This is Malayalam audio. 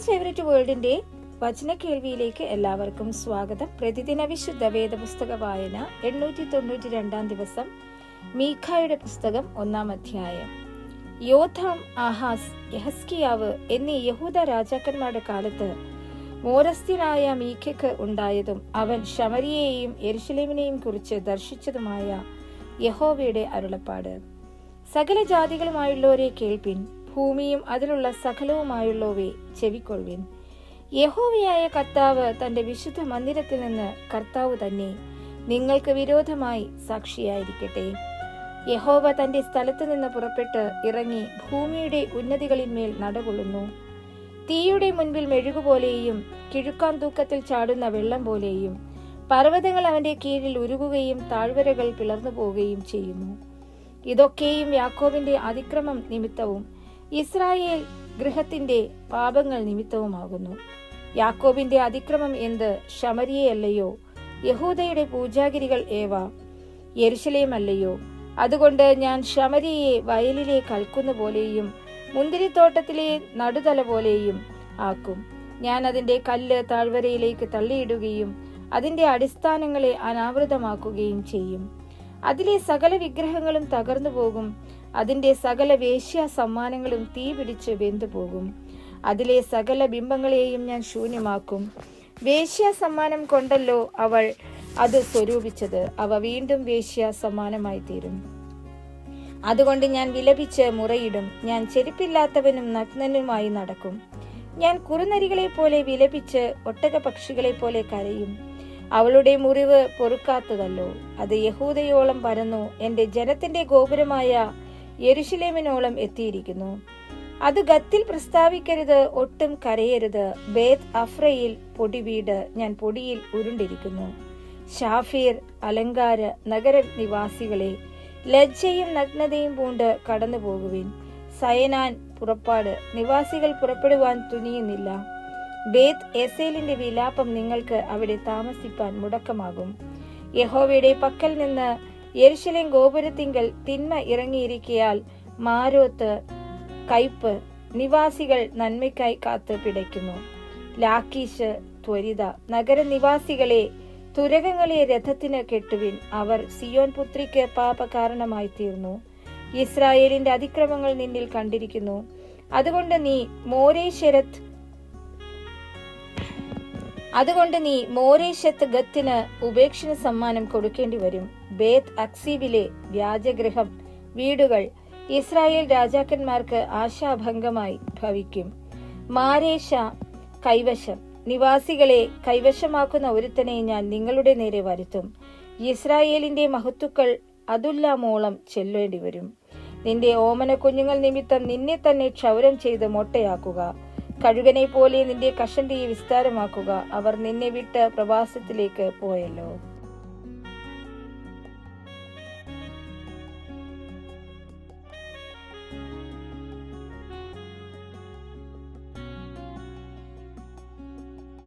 ജീസസ് ഫേവറേറ്റ് വേൾഡിന്റെ വചന കേൾവിയിലേക്ക് എല്ലാവർക്കും സ്വാഗതം. പ്രതിദിന വിശുദ്ധ വേദപുസ്തക വായന 892 ദിവസം. മീഖായുടെ പുസ്തകം 1-ാം അധ്യായം. യോഥാം, ആഹാസ്, യെഹസ്കിയാവ് എന്നീ യഹൂദ രാജാക്കന്മാരുടെ കാലത്ത് മോരസ്ത്യനായ മീഖയ്ക്ക് ഉണ്ടായതും അവൻ ശമരിയെയും യെരുശലേമിനെയും കുറിച്ച് ദർശിച്ചതുമായ യഹോവയുടെ അരുളപ്പാട്. സകല ജാതികളുമായുള്ളവരെ കേൾപ്പിൻ, ഭൂമിയും അതിലുള്ള സകലവുമായുള്ളവയെ ചെവിക്കൊള്ളുവിൻ. യഹോവയായ കർത്താവ് തന്റെ വിശുദ്ധ മന്ദിരത്തിൽ നിന്ന് കർത്താവ് തന്നെ നിങ്ങൾക്ക് വിരോധമായി സാക്ഷിയായിരിക്കട്ടെ. യഹോവ തന്റെ സ്ഥലത്ത് നിന്ന് പുറപ്പെട്ട് ഇറങ്ങി ഭൂമിയുടെ ഉന്നതികളിന്മേൽ നടകൊള്ളുന്നു. തീയുടെ മുൻപിൽ മെഴുകുപോലെയും കിഴുക്കാൻ തൂക്കത്തിൽ ചാടുന്ന വെള്ളം പോലെയും പർവ്വതങ്ങൾ അവന്റെ കീഴിൽ ഉരുകുകയും താഴ്വരകൾ പിളർന്നു പോവുകയും ചെയ്യുന്നു. ഇതൊക്കെയും യാക്കോബിന്റെ അതിക്രമം നിമിത്തവും ഇസ്രായേൽ ഗൃഹത്തിന്റെ പാപങ്ങൾ നിമിത്തവുമാകുന്നു. യാക്കോബിന്റെ അതിക്രമം എന്ത്? ശമരിയയല്ലയോ? യഹൂദയുടെ പൂജാഗിരികൾ ഏവ യെരുശലേമല്ലയോ? അതുകൊണ്ട് ഞാൻ ശമരിയെ വയലിലെ കൽക്കുന്ന പോലെയും മുന്തിരിത്തോട്ടത്തിലെ നടുതല പോലെയും ആക്കും. ഞാൻ അതിന്റെ കല്ല് താഴ്വരയിലേക്ക് തള്ളിയിടുകയും അതിന്റെ അടിസ്ഥാനങ്ങളെ അനാവൃതമാക്കുകയും ചെയ്യും. അതിലെ സകല വിഗ്രഹങ്ങളും തകർന്നു പോകും. അതിന്റെ സകല വേശ്യ സമ്മാനങ്ങളും തീ പിടിച്ച് വെന്തുപോകും. അതിലെ സകല ബിംബങ്ങളെയും ഞാൻ ശൂന്യമാക്കും. വേശ്യ സമ്മാനം കൊണ്ടല്ലോ അവൾ അത് സ്വരൂപിച്ചത്. അവ വീണ്ടും വേശ്യ സമ്മാനമായി തീരും. അതുകൊണ്ട് ഞാൻ വിലപിച്ച് മുറയിടും. ഞാൻ ചെരുപ്പില്ലാത്തവനും നഗ്നനുമായി നടക്കും. ഞാൻ കുറുനരികളെ പോലെ വിലപിച്ച് ഒട്ടകപക്ഷികളെ പോലെ കരയും. അവളുടെ മുറിവ് പൊറുക്കാത്തതല്ലോ. അത് യഹൂദയോളം പരന്നു എന്റെ ജനത്തിന്റെ ഗോപുരമായ യെരുശലേമിനോളം എത്തിയിരിക്കുന്നു. അത് ഗത്തിൽ പ്രസ്താവിക്കരുത്, ഒട്ടും കരയരുത്. ബേത് അഫ്രയിൽ പൊടിവീട്, ഞാൻ പൊടിയിൽ ഉരുണ്ടിരിക്കുന്നു. ഷാഫീർ, അലങ്കാര നഗര നിവാസികളെ, ലജ്ജയും നഗ്നതയും പൂണ്ട് കടന്നു പോകുവിൻ. സയനാൻ പുറപ്പാട്, നിവാസികൾ പുറപ്പെടുവാൻ തുനിയുന്നില്ല. ബേത് എസേലിന്റെ വിലാപം നിങ്ങൾക്ക് അവിടെ താമസിപ്പാൻ മുടക്കമാകും. യഹോവയുടെ പക്കൽ നിന്ന് യെരുശലേം ഗോപുരത്തിങ്കൽ തിന്മ ഇറങ്ങിയിരിക്കയാൽ മാരോത്ത് കയ്പ്, നിവാസികൾ നന്മയ്ക്കായി കാത്ത് പിടയ്ക്കുന്നു. ലാക്കീഷ് ത്വരിത, നഗരനിവാസികളെ തുരകങ്ങളെ രഥത്തിന് കെട്ടുവിൻ. അവർ സിയോൻ പുത്രിക്ക് പാപകാരണമായി തീർന്നു. ഇസ്രായേലിന്റെ അതിക്രമങ്ങൾ നിന്നിൽ കണ്ടിരിക്കുന്നു. അതുകൊണ്ട് നീ മോരേശത്ത് ഗത്തിന് ഉപേക്ഷണ സമ്മാനം കൊടുക്കേണ്ടി വരും. ബേത് അക്സീബിലെ വ്യാജഗൃഹം വീടുകൾ ഇസ്രായേൽ രാജാക്കന്മാർക്ക് ആശാഭംഗമായി ഭവിക്കും. മാരേശ കൈവശം, നിവാസികളെ കൈവശമാക്കുന്ന ഒരുത്തനെ ഞാൻ നിങ്ങളുടെ നേരെ വരുത്തും. ഇസ്രായേലിന്റെ മഹത്തുക്കൾ അതുല്ലാമോളം ചെല്ലേണ്ടി വരും. നിന്റെ ഓമന കുഞ്ഞുങ്ങൾ നിമിത്തം നിന്നെ തന്നെ ക്ഷൗരം ചെയ്ത് മൊട്ടയാക്കുക. കഴുകനെ പോലെ നിന്റെ കഷണ്ടിയെ വിസ്താരമാക്കുക. അവർ നിന്നെ വിട്ട് പ്രവാസത്തിലേക്ക് പോയല്ലോ.